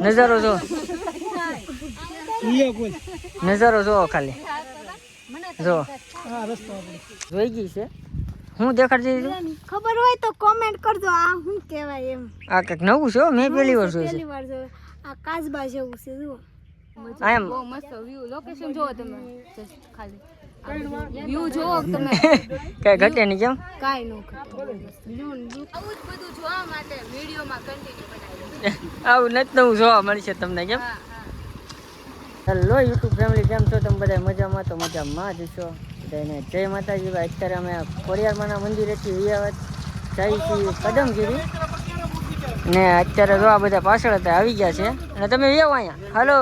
નજારો જો, નજારો જો ખાલી જો જોઈ ગઈ છે. હું દેખાડતી હતી ખબર હોય તો કોમેન્ટ કરજો. આ શું કહેવાય એમ? આ કંઈક નવું છે. મેં પહેલી વાર જોયું પહેલી વાર જો. આ કાચબા જેવું છે જુઓ. છે એમ. બહુ મસ્ત વ્યૂ લોકેશન જોવો તમે. જસ્ટ ખાલી વ્યૂ જોવો તમે. કઈ ઘટે નહીં કેમ? કાઈ નો ઘટે. આવું જ બધું જોવા માટે વિડીયોમાં કન્ટિન્યુ બનાવી. આવું નથી નવું જોવા મળશે તમને કેમ? હેલો યુટ્યુબ ફેમિલી, કેમ છો તમે બધા? મજામાં? તો મજામાં જ છો. બધાને જય માતાજી. ભાઈ અત્યારે અમે ખોડિયારમાંના મંદિરેથી વિયાવત જઈ છીએ કદમગીરી ને અત્યારે જો આ બધા પાછળ હતા આવી ગયા છે અને તમે વ્યાવો અહીંયા. હાલો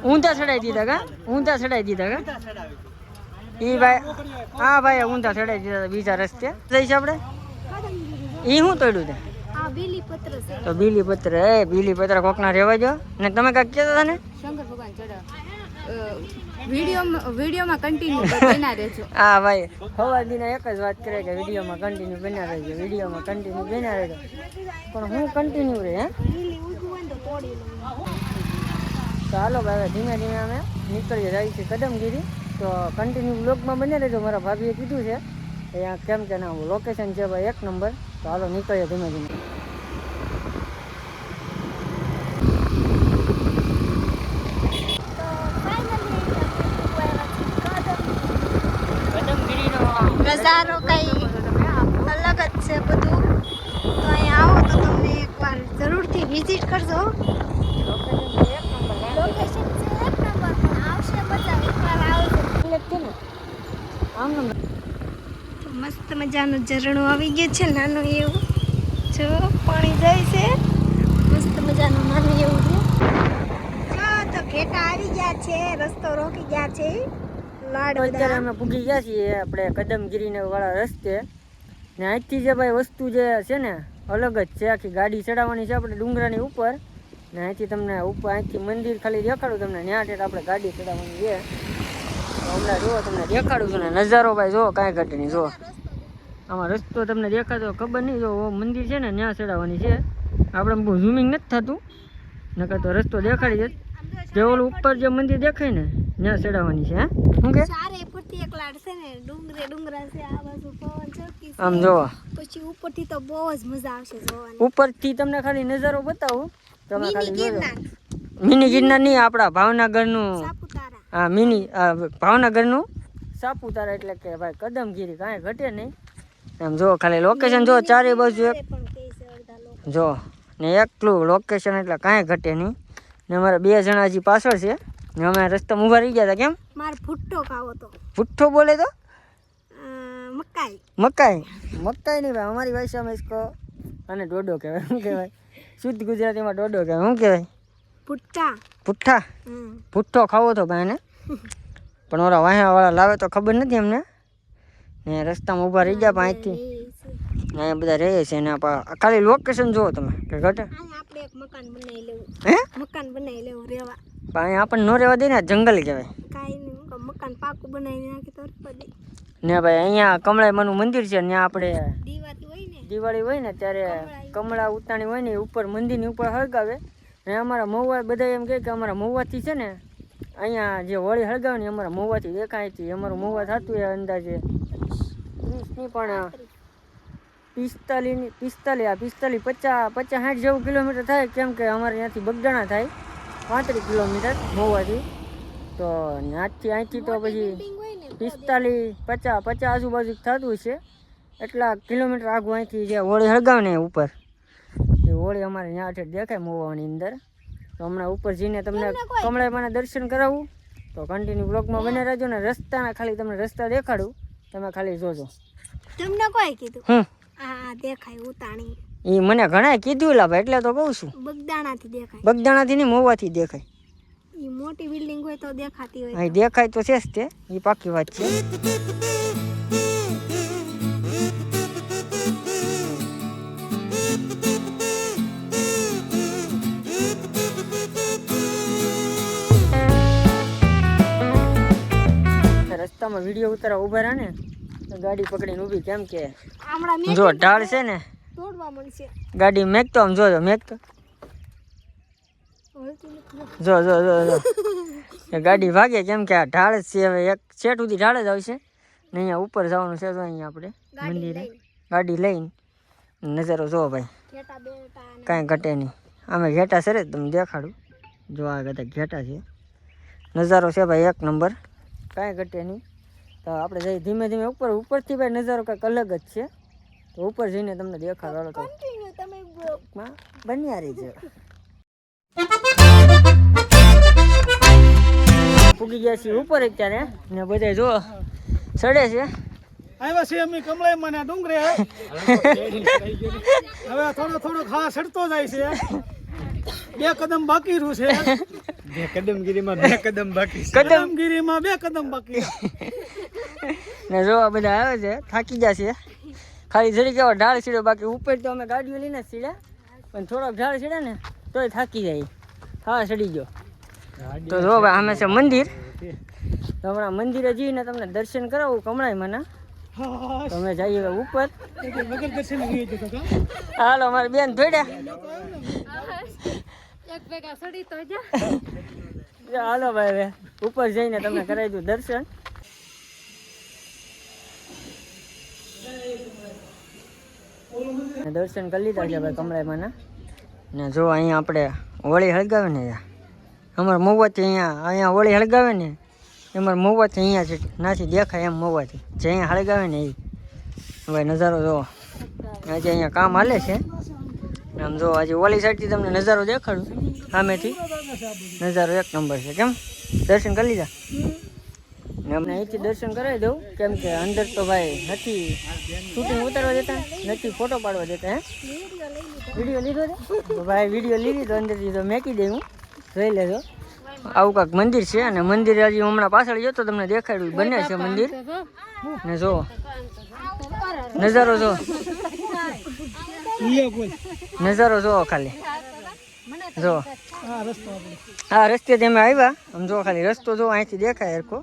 ઊંધા ચડાવી દીધા કા? ઊંધા ચડાવી દીધા કા? એ ભાઈ હા ભાઈ ઊંધા ચડાવી દીધા બીજા રસ્તે જઈશ આપણે. એ શું તોડ્યું તે? આ બીલીપત્ર છે. તો બીલીપત્ર બીલીપત્ર કોકના રહેવા દો ને. તમે કાંઈક કહેતા હતા ને? શંકર ભગવાન ચડાવ વિડીયોમાં કન્ટિન્યુ બના રહેજો. હા ભાઈ સવાર દીના એક જ વાત કરે કે વિડીયોમાં કન્ટિન્યુ બના રહેજો, વિડીયોમાં કન્ટિન્યુ બના રહેજો. પણ હું કન્ટિન્યુ રહે હે. બીલી ઊભું હોય ને તો તોડી લઉં. તો હાલો ભાઈ ધીમે ધીમે અમે નીકળીએ જાય છે કદમગીરી. તો કન્ટિન્યુ બ્લોગમાં બને રહેજો. મારા ભાભીએ કીધું છે અહીંયા કેમ કે ના લોકેશન છે ભાઈ એક નંબર. તો હાલો નીકળીએ ધીમે ધીમે. નજારો કઈ અલગ જ છે બધું. તો અહીંયા આવો તો તમને એકવાર જરૂરથી વિઝિટ કરજો. લોકેશન છે એક નંબર, પણ આવશે મજા એકવાર આવજો. તો મસ્ત મજાનું ઝરણું આવી ગયું છે નાનું એવું. જો પાણી જાય છે મસ્ત મજાનું નાનું એવું છે. જો તો ઘેટા આવી ગયા છે, રસ્તો રોકી ગયા છે. અત્યારે અમે પૂગી ગયા છીએ આપણે કદમગીરીને વાળા રસ્તે ને. અહીંથી જે ભાઈ વસ્તુ જે છે ને અલગ જ છે. આખી ગાડી ચડાવવાની છે આપણે ડુંગરાની ઉપર ને. અહીંથી તમને ઉપર અહીંથી મંદિર ખાલી દેખાડું તમને. ત્યાં ઠેઠ આપણે ગાડી ચડાવવાની છે. તો હમણાં જુઓ તમને દેખાડું છું ને નજારો ભાઈ જુઓ કાંઈ ઘટે નહીં. જુઓ આમાં રસ્તો તમને દેખાતો ખબર નહીં. જો મંદિર છે ને ત્યાં ચડાવવાની છે. આપણે બહુ ઝૂમિંગ નથી થતું નકર તો રસ્તો દેખાડી દે. જે ઓલું ઉપર જે મંદિર દેખાય ને ત્યાં ચડાવવાની છે. હે શું કે ચારે પરથી એક લાડ છે ને ડુંગરા છે. આ બાજુ પવન ચડકી છે. આમ જોવો પછી ઉપરથી તો બહુ જ મજા આવશે જોવાની. ઉપરથી તમને ખાલી નજારો બતાવું તમે મિની ખાલી જોજો. ગિરનાર, મિની ગિરનાર નહીં, આપણા ભાવનગરનું. સાપુતારા. હા મિની ભાવનગરનું સાપુતારા એટલે કે ભાઈ કદમગીરી કાંઈ ઘટે નહીં. એમ જો ખાલી લોકેશન જો ચારે બાજુ એક પણ કહે છે અડધા લોકો. જો ને એકલું લોકેશન એટલે કાંઈ ઘટે નહીં. ને અમારા 2 જણા હજી પાછળ છે ને. અમે રસ્તામાં ઊભા રહી ગયા હતા. કેમ? માર ભુટ્ટો ખાવો તો ભુટ્ટો બોલે તો મકાઈ. મકાઈ મકાઈ નહીં ભાઈ અમારી ભાષામાં इसको અને ડોડો કહેવાય. શું કહેવાય? શુદ્ધ ગુજરાતીમાં ડોડો કહેવાય. શું કહેવાય? ભુટ્ટા. ભુટ્ટા. ભુટ્ટો ખાવો તો ભાઈ ને. પણ ઓલા વાહવાળા લાવે તો ખબર નથી અમને ને. રસ્તામાં ઊભા રહી ગયા અહીંથી અહીંયા બધા રહે છે ને. ખાલી લોકેશન જુઓ તમે કે ઘટે. આપણે એક મકાન બનાવી લેવું. હે મકાન બનાવી લેવું રેવા. પણ અહીંયા આપણને ન રહેવા દે ને. જંગલ કહેવાય. કાઈ નહીં મકાન પાકું બનાવી નાખી તો પડી ને ભાઈ અહીંયા કમળાઈમાનું મંદિર છે. ત્યાં આપણે દિવાળી હોય ને દિવાળી હોય ને ત્યારે કમળા ઉતાણી હોય ને ઉપર મંદિરની ઉપર હળગાવે. ને અમારા મહુવા બધા એમ કહે કે અમારા મહુવાથી છે ને અહીંયા જે હોળી હળગાવે ને અમારા મહુવાથી દેખાય છે. અમારું મહુવા થતું એ અંદાજે 30 પણ 45 50-60 જેવું કિલોમીટર થાય. કેમ કે અમારે ત્યાંથી બગદાણા થાય 35 કિલોમીટર મહુવાથી. તો અહીંથી તો પછી 45-50 આજુબાજુ થતું છે. એટલા કિલોમીટર આગું અહીંથી જે હોળી હળગાવે ને ઉપર એ હોળી અમારે ત્યાં ઠેઠ દેખાય મહુવાની અંદર. તો હમણાં ઉપર જઈને તમને કમળાઈમાના દર્શન કરાવું. તો કન્ટિન્યુ બ્લોગમાં બને રહેજો ને. રસ્તાના ખાલી તમને રસ્તા દેખાડું, તમે ખાલી જોજો. તમને કોઈ કીધું? આ દેખાય ઉતાણી. એ મને ઘણા કીધું લા ભાઈ એટલે તો કહું છું. બગદાણાથી દેખાય. બગદાણાથી નહીં મહુવાથી દેખાય. એ મોટી બિલ્ડિંગ હોય તો દેખાતી હોય. અહીં દેખાય તો છે જ તે. એ પાકી વાત છે. રસ્તામાં વિડીયો ઉતારવા ઊભા રહ્યા ને તો ગાડી પકડીને ઊભી. કેમ કે જો ઢાળ છે ને તોડવા મળશે. ગાડી મેકતો આમ જોજો મેકતો જો જો જો જો એ ગાડી ભાગે કેમ કે આ ઢાળ જ છે હવે એક સેટ સુધી ઢાળ જ આવશે ને અહીંયા ઉપર જવાનું છે તો અહીંયા આપણે મંદિરે ગાડી લઈને નજારો જો ભાઈ ઘેટા બેટા ને કાંઈ ઘટે નહીં અમે ઘેટા સરે તમને દેખાડું જો આ બધા ઘેટા છે નજારો છે ભાઈ એક નંબર કાંઈ ઘટે નહીં તો આપણે જઈ ધીમે ધીમે ઉપરથી ભાઈ નજારો કંઈક અલગ જ છે તો ઉપર જઈને તમને દેખાડો તો કન્ટિન્યુ તમે માં બન્યા રહી છે પૂગી ગયા છીએ ઉપર અત્યારે ને બધા જો ચડે છે આવ્યા છીએ અમે કમળાઈમાં ને ડુંગરે હવે થોડો થોડો ખા સડતો જાય છે 2 કદમ બાકી રહ્યું છે કદમગીરીમાં 2 કદમ બાકી કદમગીરીમાં 2 કદમ બાકી ને જો આ બધા આવે છે થાકી ગયા છે ખાલી જરી કેવો ઢાળ સીડ્યો બાકી ઉપર તો અમે ગાડીઓ લઈને જ સીડ્યા પણ થોડોક ઢાળ સીડે ને તોય થાકી જાય હા સડી ગયો તો જો ભાઈ આમે છે મંદિર તો હમણાં મંદિરે જઈને તમને દર્શન કરાવું કમળાઈમાંના તો અમે જઈએ હવે ઉપર વગર દર્શન નહીં જતો કા હાલો અમારી બેન થોડ્યા એક ભેગા સડી તો જા હાલો ભાઈ હવે ઉપર જઈને તમને કરાવી દઉં દર્શન દર્શન કરી લીધા છે ભાઈ કમળાઈમાંના ને જો અહીંયા આપણે હોળી હળગાવે ને અમારા મોવાથી અહીંયા હોળી હળગાવે ને અમારા મોવાથી અહીંયા છે નાથી દેખાય એમ મોવાથી જે અહીંયા હળગાવે ને એ ભાઈ નજારો જો આજે અહીંયા કામ હાલે છે આમ જો આજે ઓલી સાઈડથી તમને નજારો દેખાડું સામેથી નજારો એક નંબર છે કેમ દર્શન કરી લીધા ને અમને અહીંથી દર્શન કરાવી દઉં કેમ કે અંદર તો ભાઈ નથી શૂટિંગ ઉતારવા દેતા નથી ફોટો પાડવા દેતા હે વિડીયો લીધો છે તો ભાઈ વિડીયો લીધી તો અંદરથી તો મેકી દઈ હું જોઈ લેજો આવું કાંક મંદિર છે અને મંદિર હજી હમણાં પાછળ ગયો તો તમને દેખાડ્યું બને છે મંદિર ને જો નજારો જો નજારો જો ખાલી જો હા રસ્તેથી અમે આવ્યા આમ જો ખાલી રસ્તો જો અહીંથી દેખાય હરખો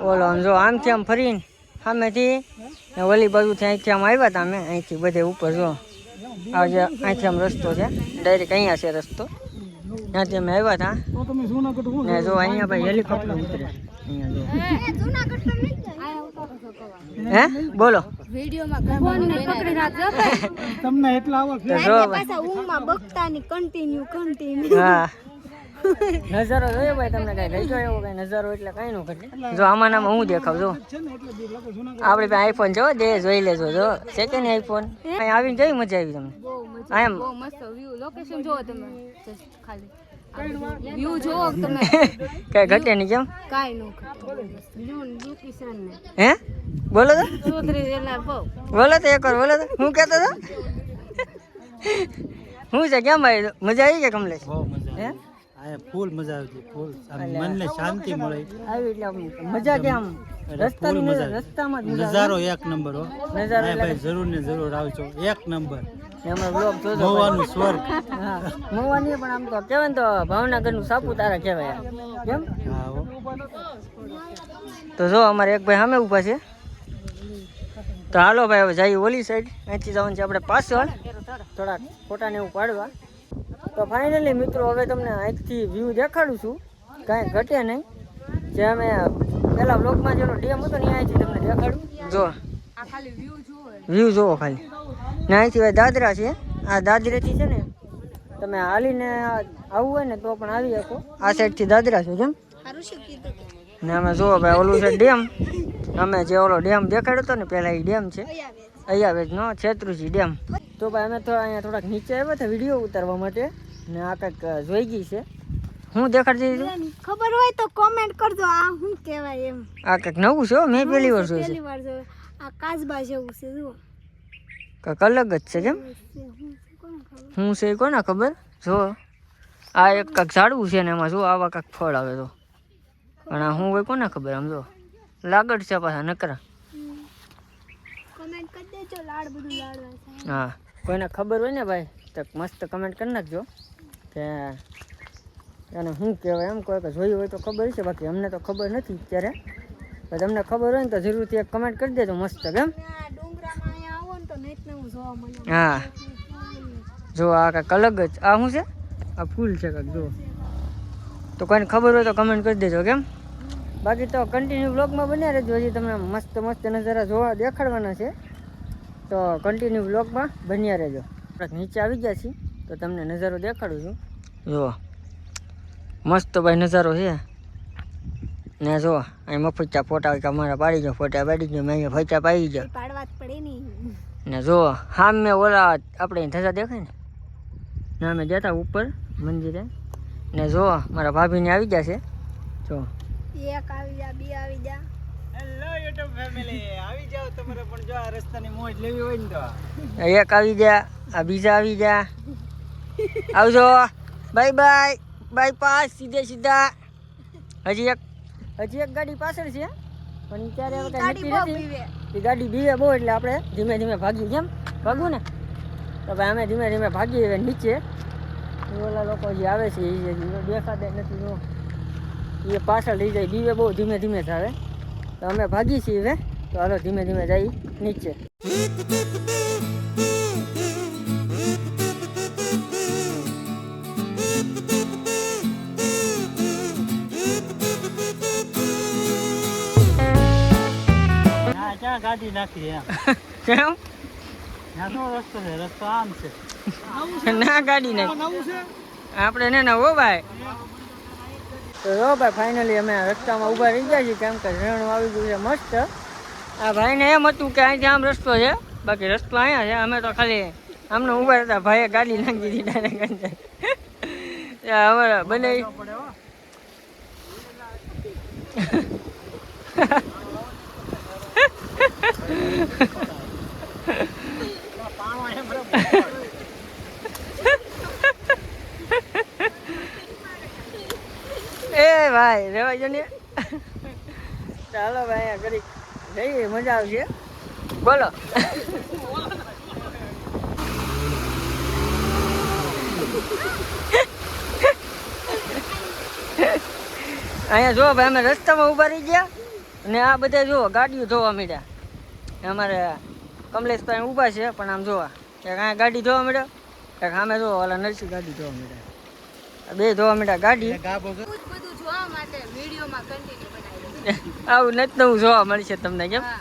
ઓલો આમ જો આમથી આમ ફરીને સામેથી ઓલી બાજુથી અહીંથી આમ આવ્યા હતા અમે અહીંથી બધે ઉપર જો આજે અહીંથી આમ રસ્તો છે ડાયરેક્ટ અહીંયા છે રસ્તો ત્યાંથી અમે આવ્યા હતા તો તમે જૂનાગઢ હું ને જો અહીંયા ભાઈ હેલિકોપ્ટર ઉતરે અહીંયા જો જૂનાગઢ તો નહીં હે જાય બોલો વિડીયોમાં ફોન ને પકડી રાખજો તમને એટલા આવો તો જો ભાઈ પાછા ઊંઘમાં બકતાની કન્ટિન્યુ હા નજારો જોયો ભાઈ તમને કઈ ગઈ એવો કઈ નજારો એટલે કઈ નો ઘટે જો આમાં નામાં હું દેખાવ જો છે ને એટલે બી લોકો જૂનાગઢ આપણે પાસે આઈફોન જો દે જોઈ લેજો જો છે કે નહીં આઈફોન અહીં આવીને જઈ મજા આવી તમને બહુ મજા એમ બહુ મસ્ત વ્યૂ લોકેશન જોવો તમે જસ્ટ ખાલી વ્યૂ જોવો તમે કઈ ઘટે નહીં કેમ કાઈ નો વ્યૂ લોકેશન ને હે બોલો તો ચૌધરી એલા બહુ બોલો તો એક વાર બોલો તો હું કહેતો હતો હું છે કેમ આવી મજા આવી કે કમલેશ બહુ મજા હે આ ફૂલ મજા આવતી ફૂલ મનને શાંતિ મળે આવી એટલે આમ મજા કે આમ રસ્તાની રસ્તામાં જ મજા નજારો એક નંબર હો નજારો હા ભાઈ જરૂર ને જરૂર આવજો એક નંબર અમે બ્લોગ જોજો ગોવાનું સ્વર્ગ હા મોવાની પણ આમ તો કહેવાય ને તો ભાવનગરનું સાપુતારા કહેવાય કેમ હા હો તો જો અમારે એક ભાઈ સામે ઊભા છે તો હાલો ભાઈ હવે જઈએ ઓલી સાઈડ અહીંથી જવાનું છે આપણે પાછળ થોડાક ફોટાને એવું પાડવા તો ફાઇનલી મિત્રો હવે તમને અહીંથી વ્યૂ દેખાડું છું કાંઈ ઘટે નહીં જે અમે પહેલા બ્લોગમાં જેનો ડેમ હતો ને અહીંથી તમને દેખાડું જો આ ખાલી વ્યૂ જોવો વ્યૂ જોવો ખાલી ને અહીંથી ભાઈ દાદરા છે આ દાદરેથી છે ને તમે હાલીને આવવું હોય ને તો પણ આવી શકો આ સાઈડથી દાદરા છે કેમ સારું શું કીધું ને અમે જુઓ ભાઈ ઓલું છે ડેમ અમે જે ઓલો ડેમ દેખાડ્યો હતો ને પહેલાં એ ડેમ છે અહીંયા વેચનો છેત્રુજી ડેમ તો ભાઈ અમે તો અહીંયા થોડાક નીચે આવ્યા હતા વિડીયો ઉતારવા માટે ને આ કંઈક જોઈ ગઈ છે હું દેખાડતી દીધું ખબર હોય તો કોમેન્ટ કરજો આ શું કહેવાય એમ આ કંઈક નવું છે હો, મેં પહેલી વાર જોયું પહેલી વાર જોયું આ કાચબા જેવું છે જુઓ છે કંઈક અલગ જ છે કેમ હું છે એ કોને ખબર જો આ એક કંઈક ઝાડવું છે ને એમાં જો આવા કંઈક ફળ આવે તો પણ આ હું હોય કોને ખબર આમ જો લાગડ છે પાછા નકરા કોમેન્ટ કરી દેજો લાડ બધું લાડવા છે હા કોઈને ખબર હોય ને ભાઈ તો મસ્ત કમેન્ટ કરી નાખજો કે એને શું કહેવાય એમ કોઈ કે જોયું હોય તો ખબર છે બાકી અમને તો ખબર નથી અત્યારે તો તમને ખબર હોય ને તો જરૂરથી એક કમેન્ટ કરી દેજો મસ્ત કેમ આ ડુંગરામાં અહીંયા આવો ને તો નહીં જોવા મળે. હા જો આ કાંઈક અલગ જ આ શું છે આ ફૂલ છે કાંઈક જો તો કોઈને ખબર હોય તો કમેન્ટ કરી દેજો કેમ બાકી તો કન્ટિન્યુ બ્લોગમાં બન્યા રહેજો હજી તમને મસ્ત મસ્ત નજારા જોવા દેખાડવાના છે તો કન્ટિન્યુ બ્લોગમાં બન્યા રહેજો આપણે નીચે આવી ગયા છીએ તો તમને નજારો દેખાડું છું જુઓ મસ્ત ભાઈ નજારો છે ને જો અહીં મફતચા ફોટા કે અમારા પાડી ગયો ફોટા પાડી ગયો મેં અહીંયા ફોટા પાડી ગયો પાડવા જ પડે નહીં. ને જો સામે ઓલા આપણે ધજા દેખાય ને અમે જતા ઉપર મંદિરે ને જો મારા ભાભીને આવી ગયા છે જો એક આવી જા, બે આવી જા. હેલો યુટ્યુબ ફેમિલી આવી જાવ તમારે પણ જો આ રસ્તાની મોજ લેવી હોય ને તો એક આવી ગયા આ બીજા આવી ગયા આવજો બાય બાય બાયપાસ સીધે સીધા હજી એક ગાડી પાછળ છે પણ ઈ ત્યારે હવે કાંઈ ગાડી નક્કી બહુ નથી પીવે. એ ગાડી બીવે બહુ એટલે આપણે ધીમે ધીમે ભાગી કેમ ભાગવું ને તો ભાઈ અમે ધીમે ધીમે ભાગીએ હવે નીચે એ ઓલા લોકો જે આવે છે એ દેખાતા નથી જો એ પાછળ લઈ જાય બીવે બહુ ધીમે ધીમે થાય તો અમે ભાગી છીએ હવે તો હાલો ધીમે ધીમે જઈ નીચે હા ક્યાં ગાડી નાખી એમ કેમ ત્યાં નો રસ્તો છે રસ્તો આમ છે ના ગાડી નહીં નવું છે આપણે ને ના હો ભાઈ તો જો ભાઈ ફાઇનલી અમે રસ્તામાં ઊભા રહી ગયા છીએ કેમ કે ઝરણું આવી ગયું છે મસ્ત આ ભાઈને એમ હતું કે અહીંથી આમ રસ્તો છે બાકી રસ્તો અહીંયા છે અમે તો ખાલી આમને ઊભા હતા ભાઈએ ગાડી નાખી દીધી ડાયરેક્ટ અમારા બને પડે હો એ ભાઈ રેવા જો ને ચાલો ભાઈ અહીંયા કરી જઈએ મજા આવશે બોલો અહીંયા જો ભાઈ અમે રસ્તામાં ઊભા રહી ગયા અને આ બધા જો ગાડીઓ જોવા મળ્યા અમારે કમલેશભાઈ ઊભા છે પણ આમ જોવા એક અહીંયા ગાડી જોવા મળ્યો એક સામે જો ઓલા નરસિંહ ગાડી જોવા મળ્યા બે જોવા મળ્યા ગાડી બધું જોવા માટે વિડીયોમાં કન્ટિન્યુ બનાવી આવું નથી નવું જોવા મળશે તમને કેમ હા